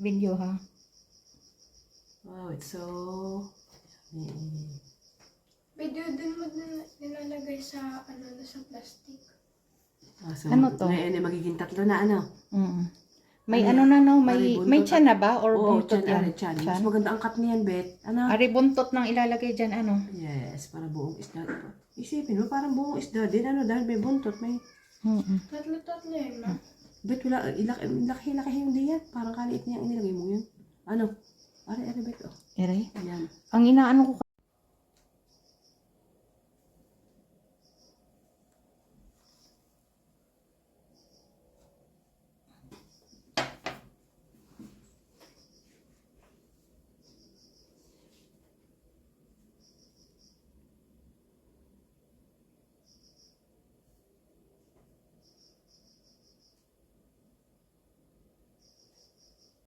video ha. Wow, it's so yummy. Video din mo nilalagay sa sa plastic. So, Ano to? Ngayon ay magiging 3 na ano? May Ano ano yan? na no, may Buntot tiyan na ba or Oo, buntot tiyan, yan? tiyan. Mas maganda ang cut niyan, Bet. Ano? Ari buntot nang ilalagay diyan ano? Yes, para buong isda. Isipin mo, parang buong isda din. Ano, dahil may buntot, may... Tatlo yun, ma. Bet, wala, laki-laki hindi yan. Parang kaliit niya ang inilagay mo yun. Ano? Ari, Bet, oh. Ere. Ayan. Ang inaano ko